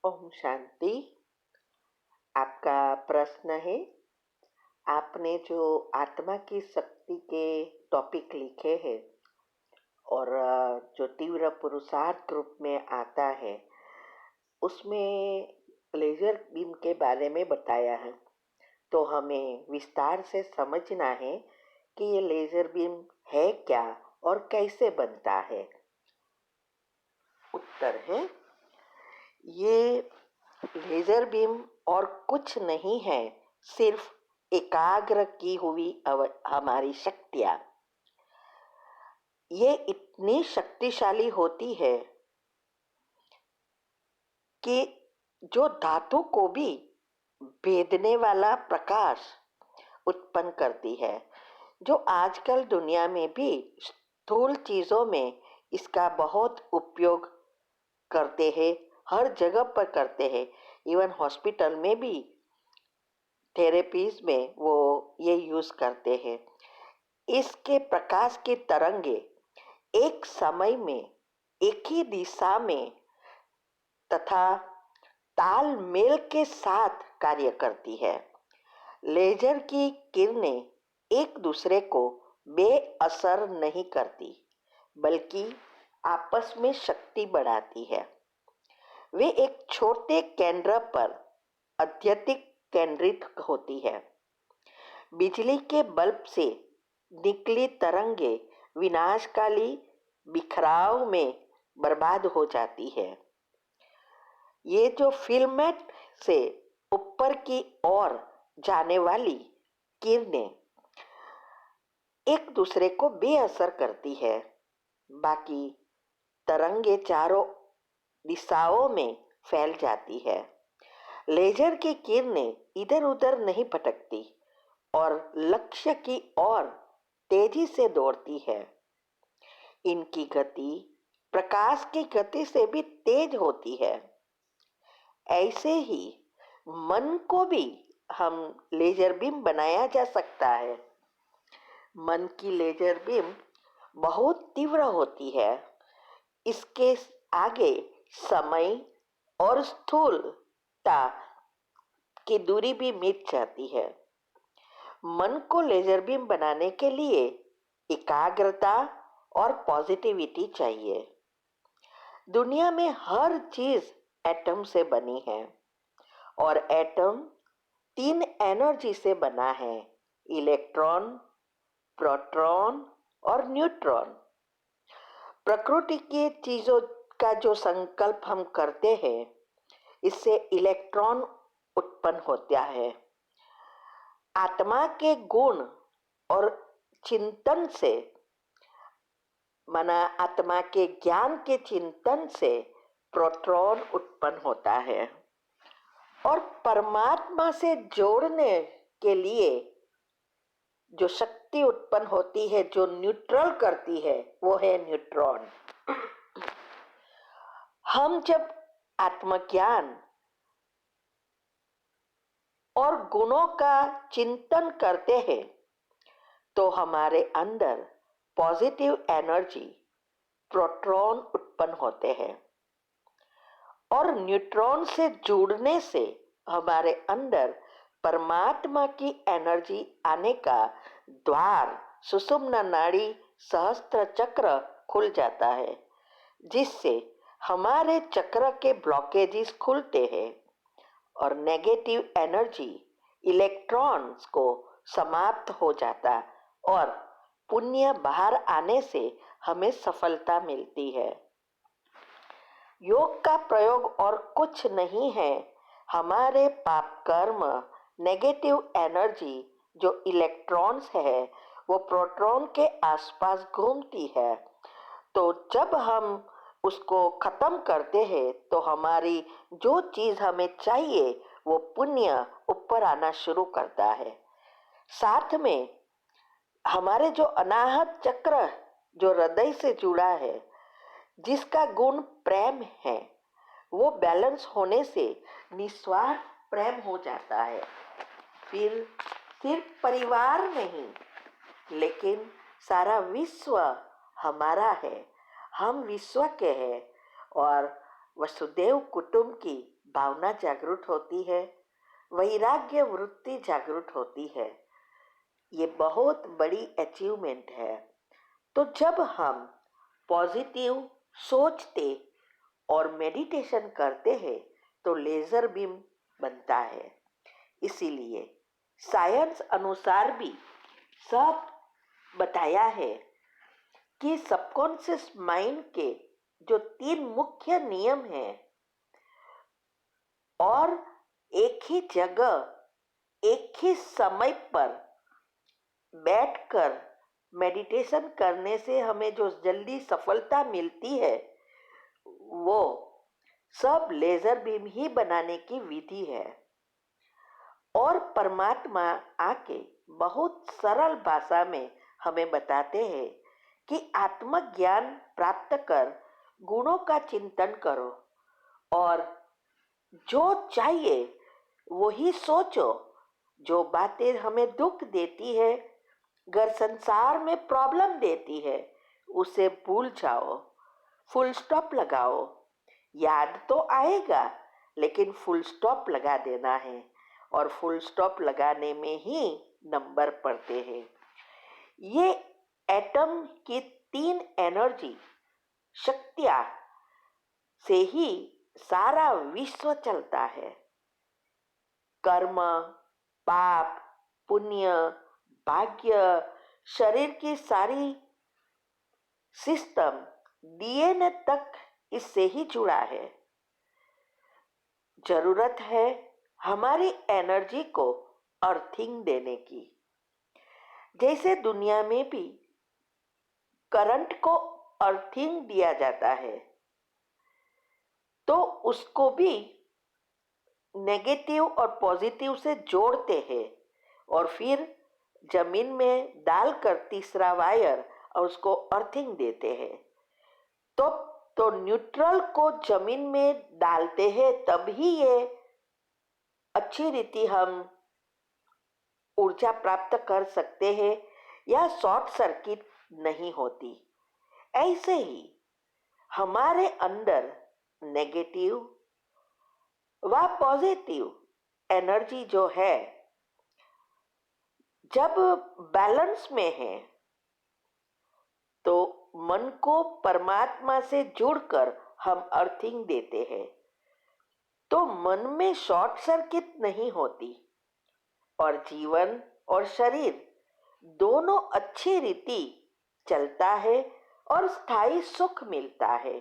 ओम शांति। आपका प्रश्न है, आपने जो आत्मा की शक्ति के टॉपिक लिखे हैं और जो तीव्र पुरुषार्थ रूप में आता है, उसमें लेजर बीम के बारे में बताया है। तो हमें विस्तार से समझना है कि ये लेजर बीम है क्या और कैसे बनता है। उत्तर है, ये लेजर बीम और कुछ नहीं है, सिर्फ एकाग्र की हुई हमारी शक्तियां। ये इतनी शक्तिशाली होती है कि जो धातु को भी भेदने वाला प्रकाश उत्पन्न करती है। जो आजकल दुनिया में भी स्थूल चीजों में इसका बहुत उपयोग करते हैं, हर जगह पर करते हैं। इवन हॉस्पिटल में भी थेरेपीज में वो ये यूज करते हैं। इसके प्रकाश की तरंगे एक समय में एक ही दिशा में तथा तालमेल के साथ कार्य करती है। लेजर की किरणें एक दूसरे को बेअसर नहीं करती, बल्कि आपस में शक्ति बढ़ाती है। वे एक छोटे केंद्र पर अत्यधिक केंद्रित होती है। बिजली के बल्ब से निकली तरंगे विनाशकाली बिखराव में बर्बाद हो जाती है। ये जो फिल्मेट से ऊपर की ओर जाने वाली किरणें एक दूसरे को बेअसर करती है। बाकी तरंगे चारों दिशाओं में फैल जाती है। लेजर की किरणें इधर उधर नहीं भटकती और लक्ष्य की ओर तेजी से दौड़ती है। इनकी गति प्रकाश की गति से भी तेज होती है। ऐसे ही मन को भी हम लेजर बीम बनाया जा सकता है। मन की लेजर बीम बहुत तीव्र होती है। इसके आगे समय और स्थूलता की दूरी भी मिट जाती है। मन को लेजर बीम बनाने के लिए एकाग्रता और पॉजिटिविटी चाहिए। दुनिया में हर चीज एटम से बनी है और एटम 3 एनर्जी से बना है, इलेक्ट्रॉन, प्रोटॉन और न्यूट्रॉन। प्रकृति की चीजों का जो संकल्प हम करते हैं, इससे इलेक्ट्रॉन उत्पन्न होता है। आत्मा के गुण और चिंतन से, माना आत्मा के ज्ञान के चिंतन से प्रोटॉन उत्पन्न होता है और परमात्मा से जोड़ने के लिए जो शक्ति उत्पन्न होती है, जो न्यूट्रल करती है, वो है न्यूट्रॉन। हम जब आत्मज्ञान और गुणों का चिंतन करते हैं तो हमारे अंदर पॉजिटिव एनर्जी प्रोटॉन उत्पन्न होते हैं और न्यूट्रॉन से जुड़ने से हमारे अंदर परमात्मा की एनर्जी आने का द्वार सुषुम्ना नाड़ी सहस्त्र चक्र खुल जाता है, जिससे हमारे चक्र के ब्लॉकेजेस खुलते हैं और नेगेटिव एनर्जी इलेक्ट्रॉन्स को समाप्त हो जाता और पुण्य बाहर आने से हमें सफलता मिलती है। योग का प्रयोग और कुछ नहीं है, हमारे पाप कर्म नेगेटिव एनर्जी जो इलेक्ट्रॉन्स है वो प्रोटॉन के आसपास घूमती है। तो जब हम उसको खत्म करते हैं तो हमारी जो चीज हमें चाहिए वो पुण्य ऊपर आना शुरू करता है। साथ में हमारे जो अनाहत चक्र जो हृदय से जुड़ा है, जिसका गुण प्रेम है, वो बैलेंस होने से निस्वार्थ प्रेम हो जाता है। फिर सिर्फ परिवार नहीं, लेकिन सारा विश्व हमारा है, हम विश्व के हैं और वसुदेव कुटुंब की भावना जागृत होती है, वैराग्य वृत्ति जागृत होती है। ये बहुत बड़ी अचीवमेंट है। तो जब हम पॉजिटिव सोचते और मेडिटेशन करते हैं तो लेजर बीम बनता है। इसीलिए साइंस अनुसार भी सब बताया है कि सबकॉन्शियस माइंड के जो 3 मुख्य नियम हैं और एक ही जगह एक ही समय पर बैठकर मेडिटेशन करने से हमें जो जल्दी सफलता मिलती है वो सब लेजर बीम ही बनाने की विधि है। और परमात्मा आके बहुत सरल भाषा में हमें बताते हैं कि आत्मज्ञान प्राप्त कर गुणों का चिंतन करो और जो चाहिए वही सोचो। जो बातें हमें दुख देती है, अगर संसार में प्रॉब्लम देती है, उसे भूल जाओ, फुल स्टॉप लगाओ। याद तो आएगा लेकिन फुल स्टॉप लगा देना है और फुल स्टॉप लगाने में ही नंबर पड़ते हैं। ये एटम की 3 एनर्जी शक्तियां से ही सारा विश्व चलता है। कर्म, पाप, पुण्य, भाग्य, शरीर की सारी सिस्टम, डीएनए तक इससे ही जुड़ा है। जरूरत है हमारी एनर्जी को अर्थिंग देने की। जैसे दुनिया में भी करंट को अर्थिंग दिया जाता है तो उसको भी नेगेटिव और पॉजिटिव से जोड़ते हैं और फिर जमीन में डालकर तीसरा वायर और उसको अर्थिंग देते हैं। तो न्यूट्रल को जमीन में डालते हैं तभी ये अच्छी रीति हम ऊर्जा प्राप्त कर सकते हैं या शॉर्ट सर्किट नहीं होती। ऐसे ही हमारे अंदर नेगेटिव व पॉजिटिव एनर्जी जो है जब बैलेंस में है तो मन को परमात्मा से जुड़कर हम अर्थिंग देते हैं तो मन में शॉर्ट सर्किट नहीं होती और जीवन और शरीर दोनों अच्छी रीति चलता है और स्थायी सुख मिलता है।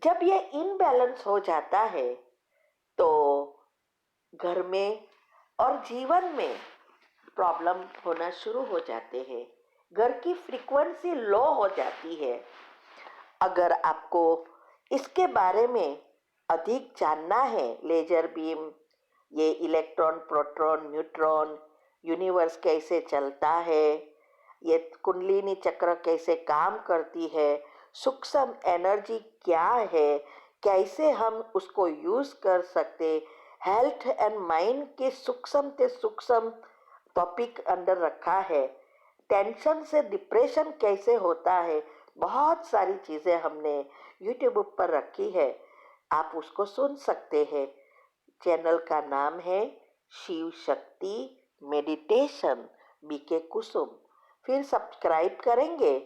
जब ये इनबैलेंस हो जाता है तो घर में और जीवन में प्रॉब्लम होना शुरू हो जाते हैं। घर की फ्रीक्वेंसी लो हो जाती है। अगर आपको इसके बारे में अधिक जानना है, लेजर बीम, ये इलेक्ट्रॉन, प्रोटॉन, न्यूट्रॉन, यूनिवर्स कैसे चलता है, ये कुंडलिनी चक्र कैसे काम करती है, सूक्ष्म एनर्जी क्या है, कैसे हम उसको यूज कर सकते, हेल्थ एंड माइंड के सूक्ष्म से सूक्ष्म टॉपिक अंदर रखा है, टेंशन से डिप्रेशन कैसे होता है, बहुत सारी चीज़ें हमने यूट्यूब पर रखी है, आप उसको सुन सकते हैं। चैनल का नाम है शिव शक्ति मेडिटेशन बीके कुसुम। फिर सब्सक्राइब करेंगे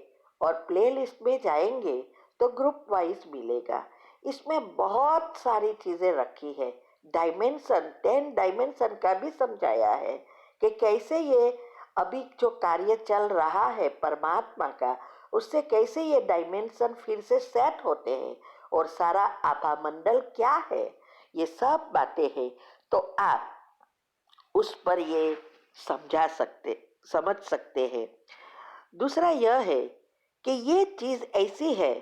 और प्लेलिस्ट में जाएंगे तो ग्रुप वाइज मिलेगा। इसमें बहुत सारी चीज़ें रखी है। डायमेंशन, 10 डायमेंशन का भी समझाया है कि कैसे ये अभी जो कार्य चल रहा है परमात्मा का, उससे कैसे ये डायमेंशन फिर से सेट होते हैं और सारा आभा मंडल क्या है, ये सब बातें हैं। तो आप उस पर ये समझ सकते हैं। दूसरा यह है कि ये चीज़ ऐसी है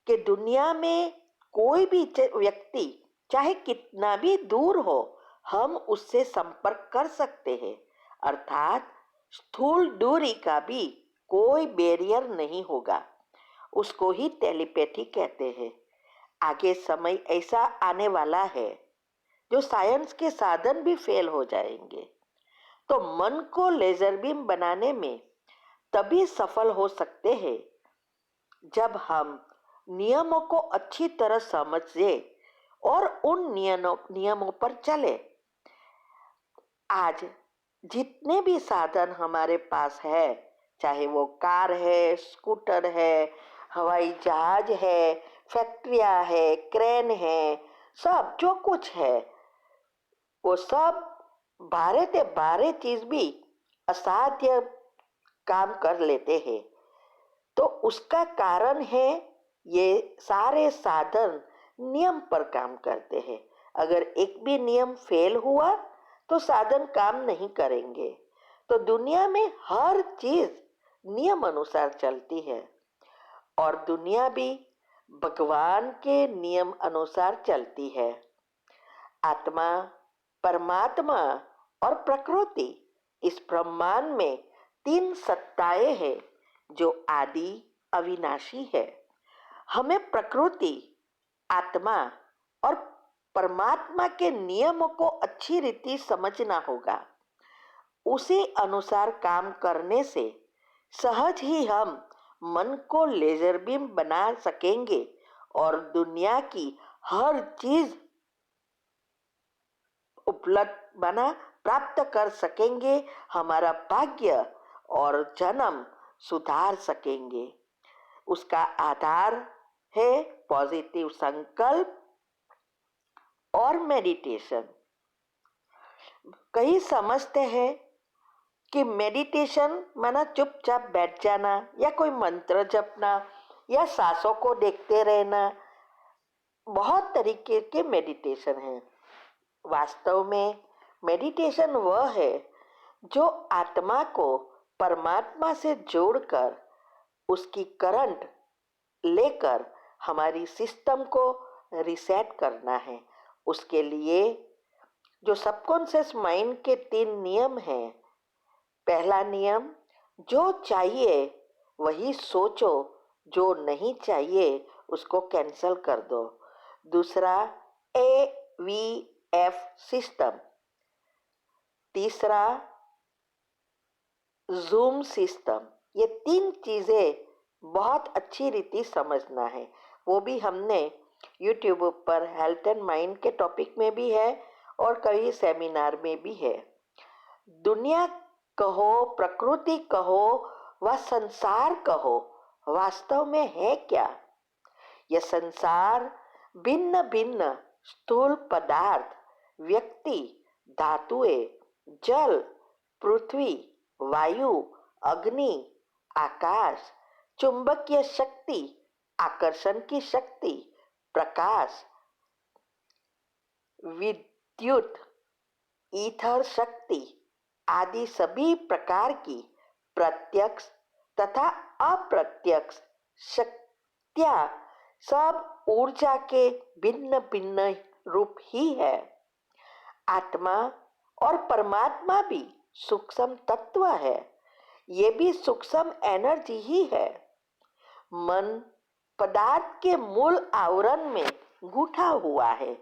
कि दुनिया में कोई भी व्यक्ति चाहे कितना भी दूर हो, हम उससे संपर्क कर सकते हैं। अर्थात स्थूल दूरी का भी कोई बैरियर नहीं होगा। उसको ही टेलीपैथी कहते हैं। आगे समय ऐसा आने वाला है जो साइंस के साधन भी फेल हो जाएंगे। तो मन को लेजर बीम बनाने में तभी सफल हो सकते हैं जब हम नियमों को अच्छी तरह समझे और उन नियमों पर चले। आज जितने भी साधन हमारे पास है, चाहे वो कार है, स्कूटर है, हवाई जहाज है, फैक्ट्रियां है, क्रेन है, सब जो कुछ है वो सब बारह ते बारह चीज भी असाध्य काम कर लेते हैं। तो उसका कारण है ये सारे साधन नियम पर काम करते हैं। अगर एक भी नियम फेल हुआ तो साधन काम नहीं करेंगे। तो दुनिया में हर चीज नियम अनुसार चलती है और दुनिया भी भगवान के नियम अनुसार चलती है। आत्मा, परमात्मा और प्रकृति, इस ब्रह्मांड में तीन सत्ताएं हैं जो आदि अविनाशी है। हमें प्रकृति, आत्मा और परमात्मा के नियमों को अच्छी रीति समझना होगा। उसी अनुसार काम करने से सहज ही हम मन को लेजर बीम बना सकेंगे और दुनिया की हर चीज उपलब्ध बना प्राप्त कर सकेंगे। हमारा भाग्य और जन्म सुधार सकेंगे। उसका आधार है पॉजिटिव संकल्प और मेडिटेशन। कई समझते हैं कि मेडिटेशन माना चुपचाप बैठ जाना या कोई मंत्र जपना या सांसों को देखते रहना। बहुत तरीके के मेडिटेशन हैं। वास्तव में मेडिटेशन वह है जो आत्मा को परमात्मा से जोड़कर उसकी करंट लेकर हमारी सिस्टम को रिसेट करना है। उसके लिए जो सबकॉन्शियस माइंड के तीन नियम हैं। पहला नियम, जो चाहिए वही सोचो, जो नहीं चाहिए उसको कैंसल कर दो। दूसरा, AVF सिस्टम। तीसरा, जूम सिस्टम। ये तीन चीजें बहुत अच्छी रीति समझना है। वो भी हमने यूट्यूब पर हेल्थ एंड माइंड के टॉपिक में भी है और कई सेमिनार में भी है। दुनिया कहो, प्रकृति कहो व संसार कहो, वास्तव में है क्या? यह संसार भिन्न भिन्न स्थूल पदार्थ, व्यक्ति, धातुएं, जल, पृथ्वी, वायु, अग्नि, आकाश, चुंबकीय शक्ति, आकर्षण की शक्ति, प्रकाश, विद्युत, ईथर शक्ति आदि सभी प्रकार की प्रत्यक्ष तथा अप्रत्यक्ष शक्तियां सब ऊर्जा के भिन्न भिन्न रूप ही है। आत्मा और परमात्मा भी सूक्ष्म तत्व है। ये भी सूक्ष्म एनर्जी ही है। मन पदार्थ के मूल आवरण में गूंथा हुआ है,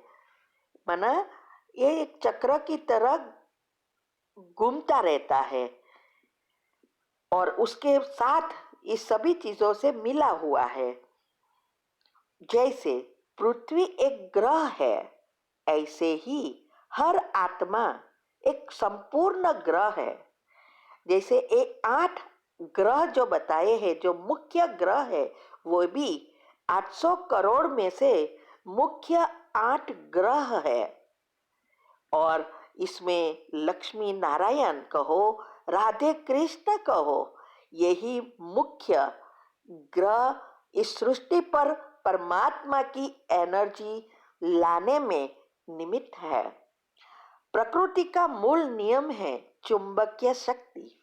माना ये एक चक्र की तरह घूमता रहता है और उसके साथ इस सभी चीजों से मिला हुआ है। जैसे पृथ्वी एक ग्रह है, ऐसे ही हर आत्मा एक संपूर्ण ग्रह है। जैसे ये 8 ग्रह जो बताए हैं, जो मुख्य ग्रह है, वो भी 800 करोड़ में से मुख्य 8 ग्रह है। और इसमें लक्ष्मी नारायण कहो, राधे कृष्ण कहो, यही मुख्य ग्रह इस सृष्टि पर परमात्मा की एनर्जी लाने में निमित्त है। प्रकृति का मूल नियम है चुंबकीय शक्ति।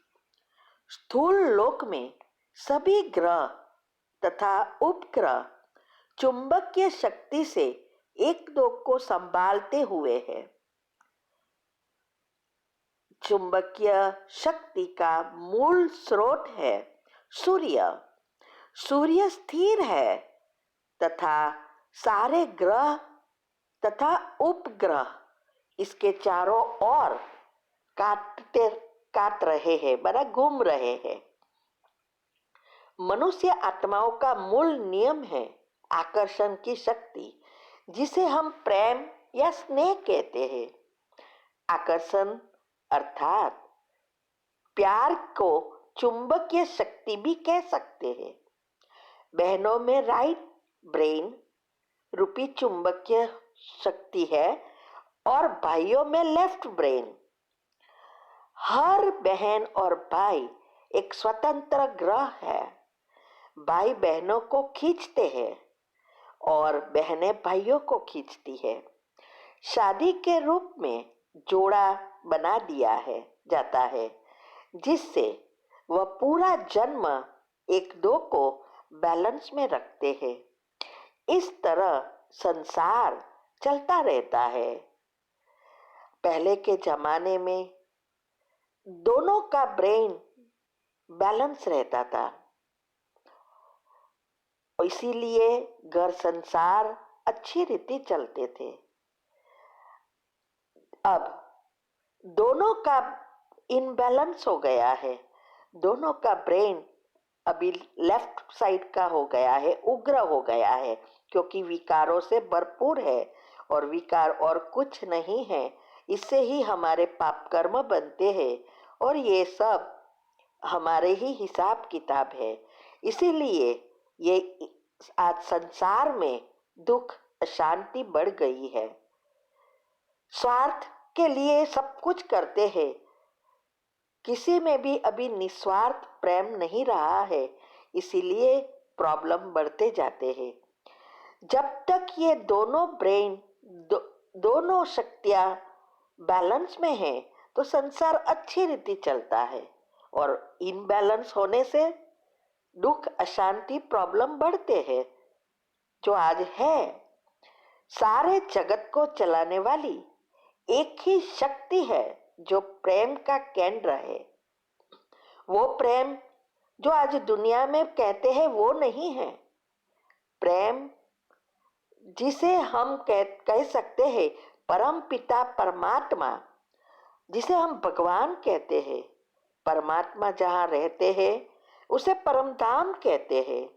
स्थूल लोक में सभी ग्रह तथा उपग्रह चुंबकीय शक्ति से एक दो को संभालते हुए है। चुंबकीय शक्ति का मूल स्रोत है सूर्य। सूर्य स्थिर है तथा सारे ग्रह तथा उपग्रह इसके चारों ओर काट रहे हैं, बड़ा घूम रहे हैं। मनुष्य आत्माओं का मूल नियम है आकर्षण की शक्ति। जिसे हम प्रेम या स्नेह कहते हैं। आकर्षण अर्थात प्यार को चुंबकीय शक्ति भी कह सकते हैं। बहनों में राइट ब्रेन रूपी चुंबकीय शक्ति है और भाइयों में लेफ्ट ब्रेन। हर बहन और भाई एक स्वतंत्र ग्रह है। भाई बहनों को खींचते हैं और बहनें भाइयों को खींचती है। शादी के रूप में जोड़ा बना दिया है जाता है, जिससे वह पूरा जन्म एक दो को बैलेंस में रखते हैं। इस तरह संसार चलता रहता है। पहले के जमाने में दोनों का ब्रेन बैलेंस रहता था, इसीलिए घर संसार अच्छी रीति चलते थे। अब दोनों का इनबैलेंस हो गया है। दोनों का ब्रेन अभी लेफ्ट साइड का हो गया है, उग्र हो गया है, क्योंकि विकारों से भरपूर है और विकार और कुछ नहीं है। इससे ही हमारे पाप कर्म बनते हैं और ये सब हमारे ही हिसाब किताब है। इसीलिए ये आज संसार में दुख अशांति बढ़ गई है। स्वार्थ के लिए सब कुछ करते हैं। किसी में भी अभी निस्वार्थ प्रेम नहीं रहा है, इसीलिए प्रॉब्लम बढ़ते जाते हैं। जब तक ये दोनों ब्रेन दोनों शक्तियां बैलेंस में है तो संसार अच्छी रीति चलता है और इनबैलेंस होने से दुख अशांति प्रॉब्लम बढ़ते हैं। जो आज है, सारे जगत को चलाने वाली एक ही शक्ति है जो प्रेम का केंद्र है। वो प्रेम जो आज दुनिया में कहते हैं वो नहीं है। प्रेम जिसे हम कह सकते हैं परम पिता परमात्मा, जिसे हम भगवान कहते हैं। परमात्मा जहाँ रहते हैं उसे परम धाम कहते हैं।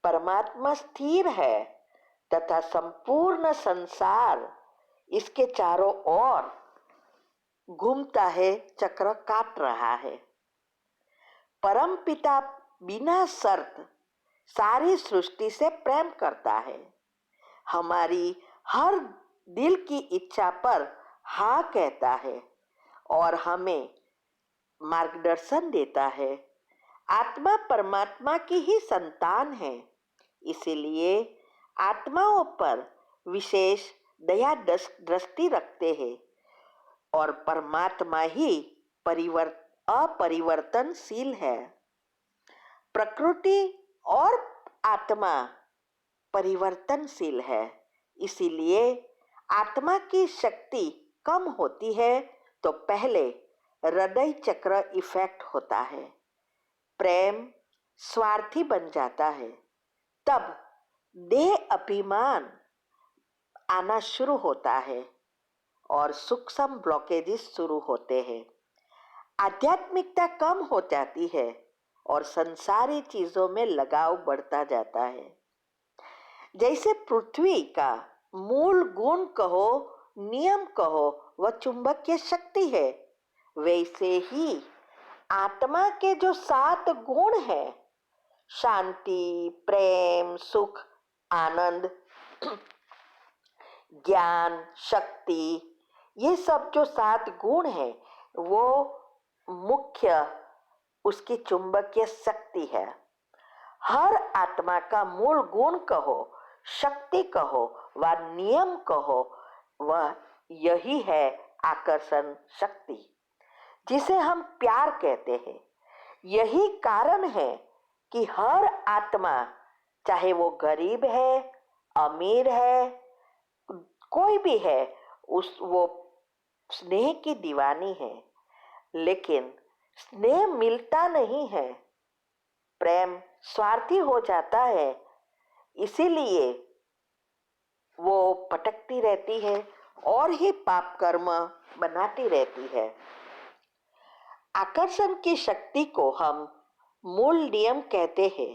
परमात्मा स्थिर है तथा संपूर्ण संसार इसके चारों ओर घूमता है, चक्र काट रहा है। परम पिता बिना शर्त सारी सृष्टि से प्रेम करता है। हमारी हर दिल की इच्छा पर हाँ कहता है और हमें मार्गदर्शन देता है। आत्मा परमात्मा की ही संतान है, इसीलिए आत्माओं पर विशेष दया दृष्टि रखते हैं और परमात्मा ही अपरिवर्तनशील है। प्रकृति और आत्मा परिवर्तनशील है, इसीलिए आत्मा की शक्ति कम होती है तो पहले हृदय चक्र इफेक्ट होता है। प्रेम स्वार्थी बन जाता है, तब देह अभिमान आना शुरू होता है और सूक्ष्म ब्लॉकेजेस शुरू होते हैं। आध्यात्मिकता कम हो जाती है और संसारी चीजों में लगाव बढ़ता जाता है। जैसे पृथ्वी का मूल गुण कहो, नियम कहो, वह चुंबकीय शक्ति है, वैसे ही आत्मा के जो 7 गुण है, शांति, प्रेम, सुख, आनंद, ज्ञान, शक्ति, ये सब जो 7 गुण है वो मुख्य उसकी चुंबकीय शक्ति है। हर आत्मा का मूल गुण कहो, शक्ति कहो व नियम कहो, वह यही है आकर्षण शक्ति, जिसे हम प्यार कहते हैं। यही कारण है कि हर आत्मा, चाहे वो गरीब है, अमीर है, कोई भी है, वो स्नेह की दीवानी है। लेकिन स्नेह मिलता नहीं है, प्रेम स्वार्थी हो जाता है, इसीलिए वो भटकती रहती है और ही पाप कर्म बनाती रहती है। आकर्षण की शक्ति को हम मूल नियम कहते हैं।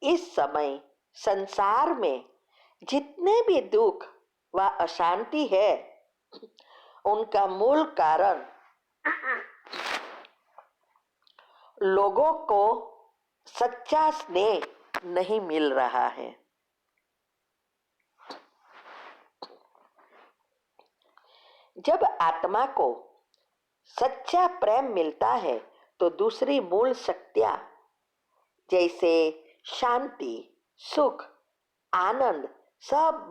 इस समय संसार में जितने भी दुख व अशांति है, उनका मूल कारण लोगों को सच्चा स्नेह नहीं मिल रहा है। जब आत्मा को सच्चा प्रेम मिलता है तो दूसरी मूल शक्तियां जैसे शांति, सुख, आनंद सब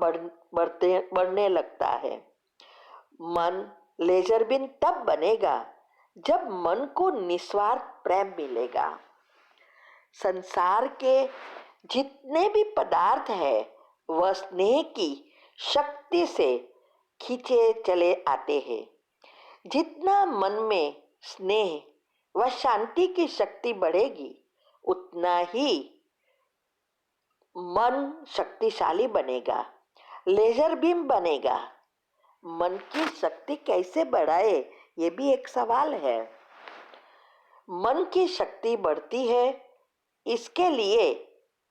बढ़ने लगता है। मन लेजर बीन तब बनेगा जब मन को निस्वार्थ प्रेम मिलेगा। संसार के जितने भी पदार्थ है वह स्नेह की शक्ति से खींचे चले आते हैं। जितना मन में स्नेह व शांति की शक्ति बढ़ेगी उतना ही मन शक्तिशाली बनेगा, लेजर बीम बनेगा। मन की शक्ति कैसे बढ़ाए, ये भी एक सवाल है। मन की शक्ति बढ़ती है, इसके लिए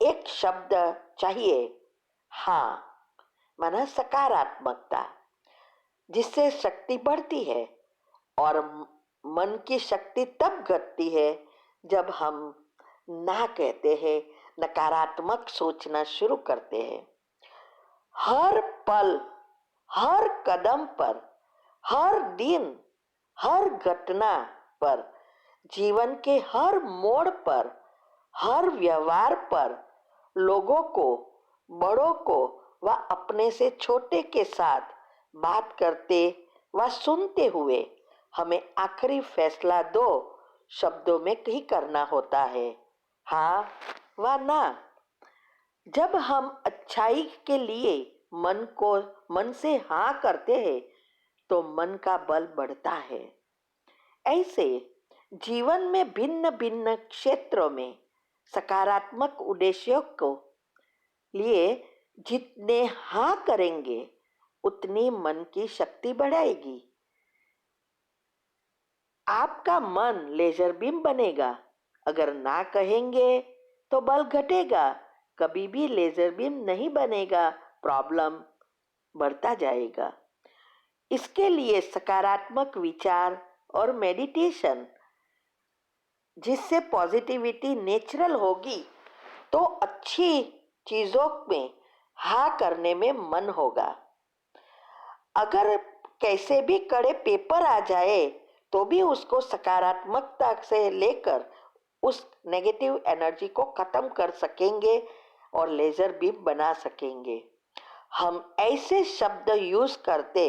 एक शब्द चाहिए, हाँ, माना सकारात्मकता, जिससे शक्ति बढ़ती है। और मन की शक्ति तब घटती है जब हम ना कहते हैं, नकारात्मक सोचना शुरू करते हैं। हर पल, हर कदम पर, हर दिन, हर घटना पर, जीवन के हर मोड़ पर, हर व्यवहार पर लोगों को, बड़ों को व अपने से छोटे के साथ बात करते व सुनते हुए हमें आखिरी फैसला दो शब्दों में ही करना होता है, हाँ व ना। जब हम अच्छाई के लिए मन से हाँ करते हैं तो मन का बल बढ़ता है। ऐसे जीवन में भिन्न भिन्न क्षेत्रों में सकारात्मक उद्देश्यों को लिए जितने हाँ करेंगे उतनी मन की शक्ति बढ़ाएगी। आपका मन लेजर बीम बनेगा। अगर ना कहेंगे तो बल घटेगा, कभी भी लेजर बीम नहीं बनेगा, प्रॉब्लम बढ़ता जाएगा। इसके लिए सकारात्मक विचार और मेडिटेशन, जिससे पॉजिटिविटी नेचुरल होगी तो अच्छी चीजों में हाँ करने में मन होगा। अगर कैसे भी कड़े पेपर आ जाए तो भी उसको सकारात्मकता से लेकर उस नेगेटिव एनर्जी को खत्म कर सकेंगे और लेजर बीम बना सकेंगे। हम ऐसे शब्द यूज करते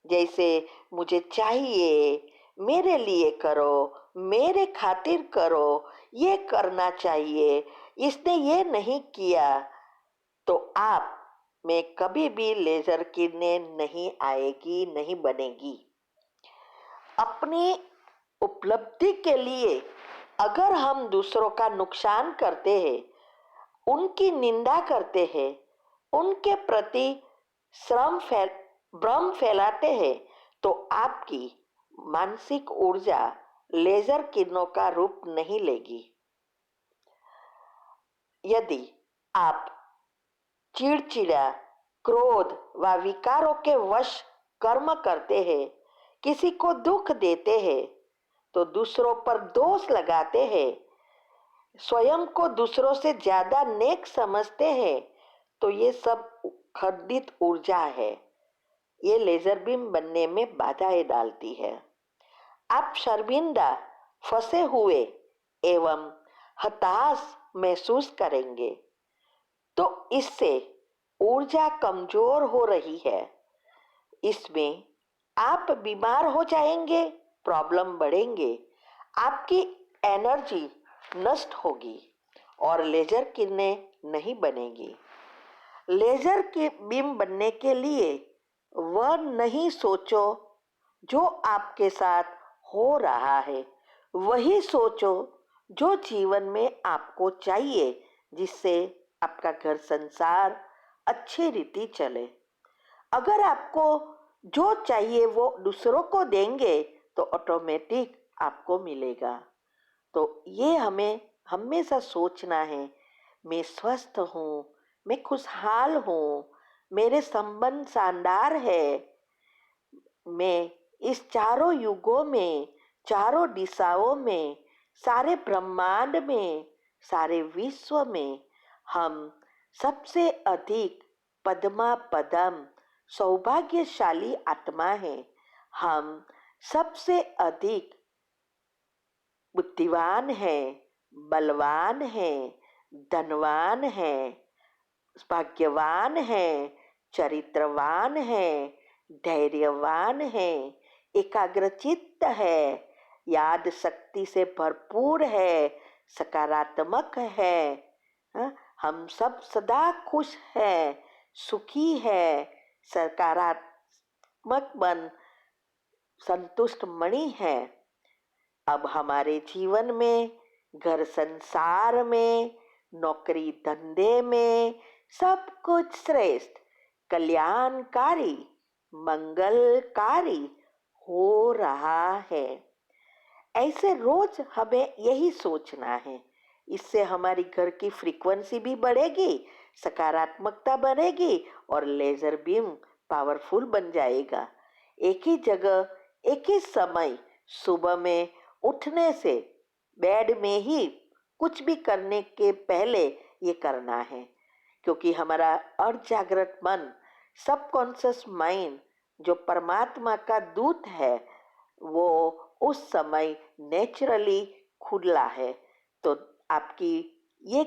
जैसे मुझे चाहिए, मेरे लिए करो, मेरे खातिर करो, ये करना चाहिए, इसने ये नहीं किया, तो आप में कभी भी लेजर किरणें नहीं आएगी, नहीं बनेगी। अपनी उपलब्धि के लिए अगर हम दूसरों का नुकसान करते हैं, उनकी निंदा करते हैं, उनके प्रति भ्रम फैलाते हैं, तो आपकी मानसिक ऊर्जा लेजर किरणों का रूप नहीं लेगी। यदि आप चिड़चिड़ा, क्रोध व विकारों के वश कर्म करते हैं, किसी को दुख देते हैं, तो दूसरों पर दोष लगाते हैं, स्वयं को दूसरों से ज्यादा नेक समझते हैं, तो ये सब खंडित ऊर्जा है। ये लेजर बीम बनने में बाधाएं डालती है। आप शर्मिंदा, फंसे हुए एवं हताश महसूस करेंगे, तो इससे ऊर्जा कमजोर हो रही है। इसमें आप बीमार हो जाएंगे, प्रॉब्लम बढ़ेंगे, आपकी एनर्जी नष्ट होगी और लेजर किरणें नहीं बनेगी। लेजर की बीम बनने के लिए वह नहीं सोचो जो आपके साथ हो रहा है, वही सोचो जो जीवन में आपको चाहिए, जिससे आपका घर संसार अच्छी रीति चले। अगर आपको जो चाहिए वो दूसरों को देंगे तो ऑटोमेटिक आपको मिलेगा। तो ये हमें हमेशा सोचना है, मैं स्वस्थ हूँ, मैं खुशहाल हूँ, मेरे संबंध शानदार है। मैं इस चारों युगों में, चारों दिशाओं में, सारे ब्रह्मांड में, सारे विश्व में हम सबसे अधिक पद्मा पदम सौभाग्यशाली आत्मा है। हम सबसे अधिक बुद्धिवान है, बलवान है, धनवान है, भाग्यवान है, चरित्रवान है, धैर्यवान है, एकाग्रचित्त है, याद शक्ति से भरपूर है, सकारात्मक है। हम सब सदा खुश है, सुखी है, सकारात्मक मन, संतुष्ट मणि है। अब हमारे जीवन में, घर संसार में, नौकरी धंधे में सब कुछ श्रेष्ठ, कल्याणकारी, मंगलकारी हो रहा है। ऐसे रोज हमें यही सोचना है। इससे हमारी घर की फ्रीक्वेंसी भी बढ़ेगी, सकारात्मकता बढ़ेगी और लेजर बीम पावरफुल बन जाएगा। एक ही जगह, एक ही समय, सुबह में उठने से बेड में ही कुछ भी करने के पहले ये करना है, क्योंकि हमारा अजागृत मन, सबकॉन्शियस माइंड जो परमात्मा का दूत है, वो उस समय नेचुरली खुला है। तो आपकी ये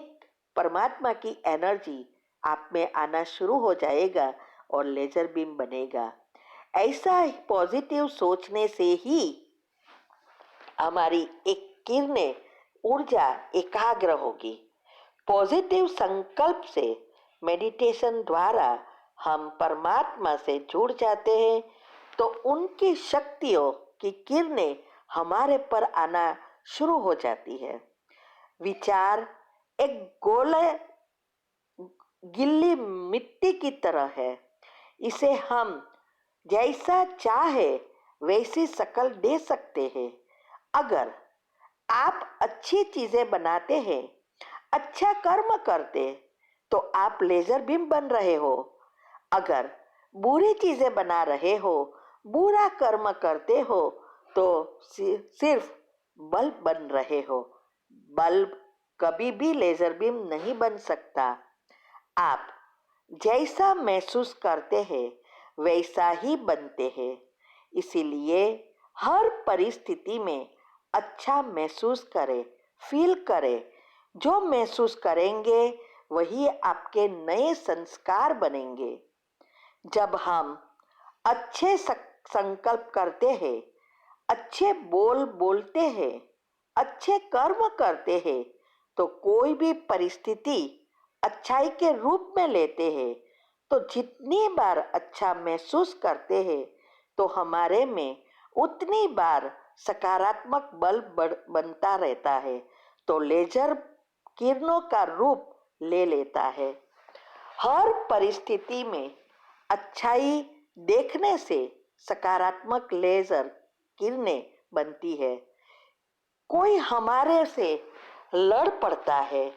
परमात्मा की एनर्जी आप में आना शुरू हो जाएगा और लेजर बीम बनेगा। ऐसा पॉजिटिव सोचने से ही हमारी एक किरणें ऊर्जा एकाग्र होगी। पॉजिटिव संकल्प से, मेडिटेशन द्वारा हम परमात्मा से जुड़ जाते हैं, तो उनकी शक्तियों की किरणें हमारे पर आना शुरू हो जाती है। विचार एक गोले गिल्ली मिट्टी की तरह है। इसे हम जैसा चाहे वैसी शक्ल दे सकते हैं। अगर आप अच्छी चीजें बनाते हैं, अच्छा कर्म करते, तो आप लेजर बीम बन रहे हो। अगर बुरी चीजें बना रहे हो, बुरा कर्म करते हो, तो सिर्फ बल्ब बन रहे हो। बल्ब कभी भी लेजर बीम नहीं बन सकता। आप जैसा महसूस करते हैं वैसा ही बनते हैं। इसीलिए हर परिस्थिति में अच्छा महसूस करें, फील करें। जो महसूस करेंगे वही आपके नए संस्कार बनेंगे। जब हम अच्छे संकल्प करते हैं, अच्छे बोल बोलते हैं, अच्छे कर्म करते हैं, तो कोई भी परिस्थिति अच्छाई के रूप में लेते हैं। तो जितनी बार अच्छा महसूस करते हैं, तो हमारे में उतनी बार सकारात्मक बल बनता रहता है। तो लेजर किरणों का रूप ले लेता है। हर परिस्थिति में अच्छाई देखने से सकारात्मक लेजर किरणें बनती है। कोई हमारे से लड़ पड़ता है,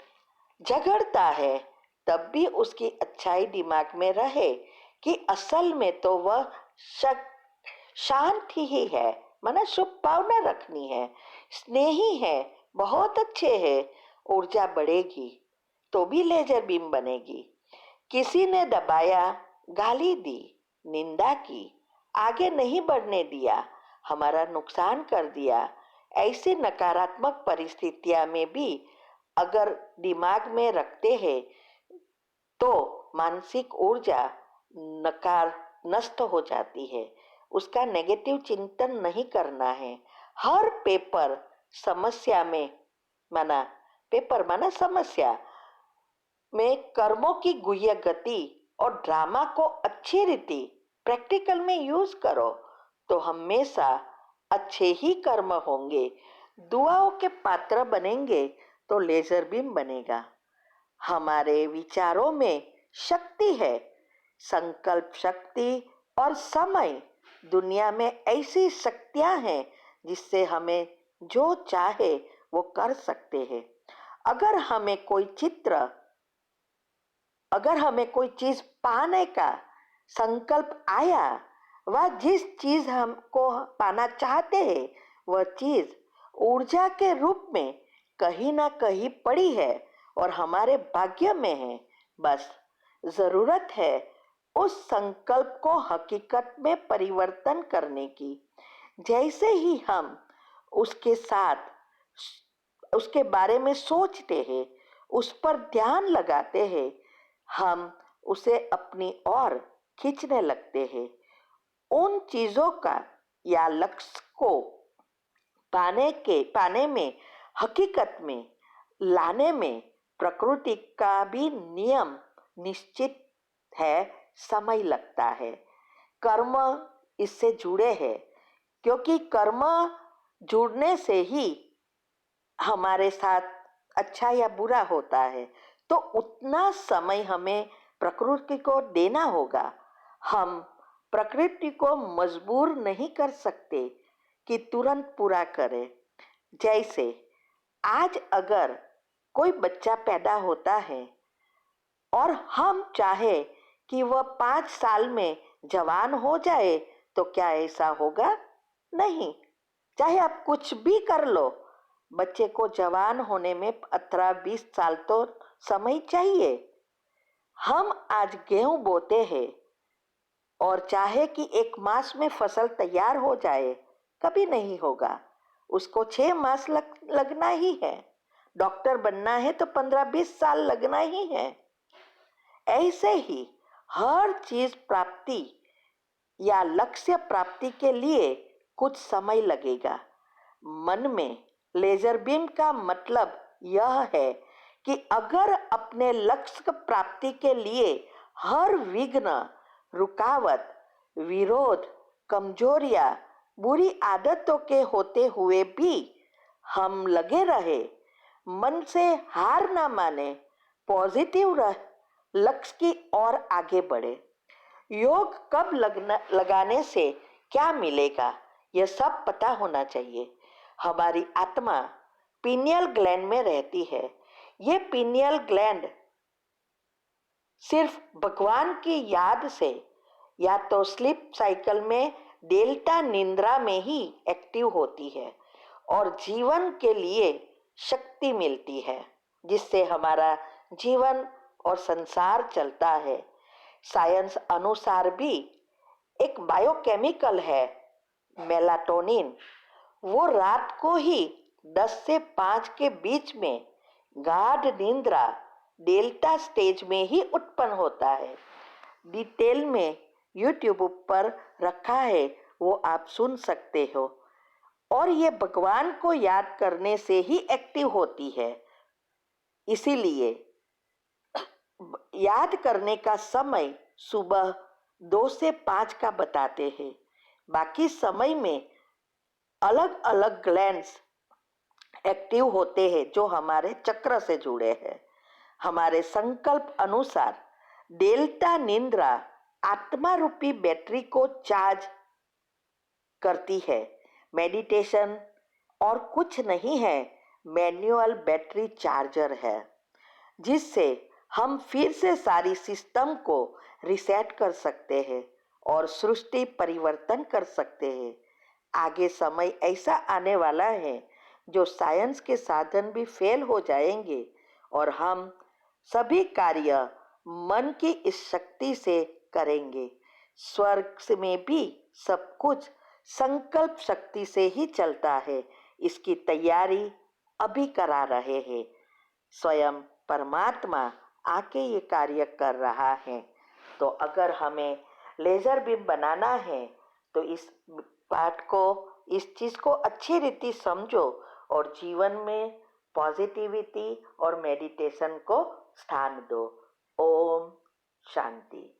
झगड़ता है, तब भी उसकी अच्छाई दिमाग में रहे कि असल में तो वह शांत ही है, माना शुभ भावना रखनी है, स्नेही है, बहुत अच्छे है, ऊर्जा बढ़ेगी, तो भी लेजर बीम बनेगी। किसी ने दबाया, गाली दी, निंदा की, आगे नहीं बढ़ने दिया, हमारा नुकसान कर दिया, ऐसी नकारात्मक परिस्थितियां में भी अगर दिमाग में रखते हैं, तो मानसिक ऊर्जा नकार नष्ट हो जाती है। उसका नेगेटिव चिंतन नहीं करना है। हर पेपर समस्या में, माना पेपर माना समस्या में कर्मों की गुह्य गति और ड्रामा को अच्छी रीति प्रैक्टिकल में यूज करो, तो हमेशा अच्छे ही कर्म होंगे। दुआओं के पात्र बनेंगे तो लेजर बीम बनेगा। हमारे विचारों में शक्ति है, संकल्प शक्ति और समय। दुनिया में ऐसी शक्तियां हैं जिससे हमें जो चाहे वो कर सकते हैं। अगर हमें कोई चित्र अगर हमें कोई चीज पाने का संकल्प आया, वह जिस चीज हमको पाना चाहते हैं वह चीज ऊर्जा के रूप में कहीं ना कहीं पड़ी है और हमारे भाग्य में है। बस जरूरत है उस संकल्प को हकीकत में परिवर्तन करने की। जैसे ही हम उसके साथ उसके बारे में सोचते हैं, उस पर ध्यान लगाते हैं, हम उसे अपनी ओर खींचने लगते हैं। उन चीजों का या लक्ष्य को पाने में, हकीकत में लाने में प्रकृति का भी नियम निश्चित है, समय लगता है। कर्म इससे जुड़े हैं, क्योंकि कर्म जुड़ने से ही हमारे साथ अच्छा या बुरा होता है, तो उतना समय हमें प्रकृति को देना होगा। हम प्रकृति को मजबूर नहीं कर सकते कि तुरंत पूरा करे। जैसे आज अगर कोई बच्चा पैदा होता है और हम चाहे कि वह 5 साल में जवान हो जाए, तो क्या ऐसा होगा? नहीं। चाहे आप कुछ भी कर लो, बच्चे को जवान होने में 18-20 साल तो समय चाहिए। हम आज गेहूं बोते हैं और चाहे कि 1 मास में फसल तैयार हो जाए, कभी नहीं होगा। उसको 6 मास लगना ही है। डॉक्टर बनना है तो 15-20 साल लगना ही है। ऐसे ही हर चीज प्राप्ति या लक्ष्य प्राप्ति के लिए कुछ समय लगेगा। मन में लेजर बीम का मतलब यह है कि अगर अपने लक्ष्य प्राप्ति के लिए हर विघ्न, रुकावट, विरोध, कमजोरियां, बुरी आदतों के होते हुए भी हम लगे रहे, मन से हार ना माने, पॉजिटिव रह, लक्ष्य की ओर आगे बढ़े। योग कब लगाने से क्या मिलेगा, यह सब पता होना चाहिए। हमारी आत्मा पीनियल ग्लैंड में रहती है। ये पीनियल ग्लैंड सिर्फ भगवान की याद से या तो स्लीप साइकिल में डेल्टा निद्रा में ही एक्टिव होती है और जीवन के लिए शक्ति मिलती है, जिससे हमारा जीवन और संसार चलता है। साइंस अनुसार भी एक बायोकेमिकल है मेलाटोनिन, वो रात को ही 10 से 5 के बीच में गाढ़ निद्रा डेल्टा स्टेज में ही उत्पन्न होता है। डिटेल में यूट्यूब पर रखा है, वो आप सुन सकते हो। और ये भगवान को याद करने से ही एक्टिव होती है। इसीलिए याद करने का समय सुबह 2 से 5 का बताते हैं। बाकी समय में अलग अलग ग्लैंड्स एक्टिव होते हैं जो हमारे चक्र से जुड़े हैं। हमारे संकल्प अनुसार डेल्टा निद्रा आत्मा रूपी बैटरी को चार्ज करती है। मेडिटेशन और कुछ नहीं है, मैनुअल बैटरी चार्जर है, जिससे हम फिर से सारी सिस्टम को रिसेट कर सकते हैं और सृष्टि परिवर्तन कर सकते हैं। आगे समय ऐसा आने वाला है जो साइंस के साधन भी फेल हो जाएंगे और हम सभी कार्य मन की इस शक्ति से करेंगे। स्वर्ग में भी सब कुछ संकल्प शक्ति से ही चलता है। इसकी तैयारी अभी करा रहे हैं। स्वयं परमात्मा आके ये कार्य कर रहा है। तो अगर हमें लेजर बीम बनाना है तो इस पाठ को, इस चीज को अच्छी रीति समझो और जीवन में पॉजिटिविटी और मेडिटेशन को स्थान दो। ओम शांति।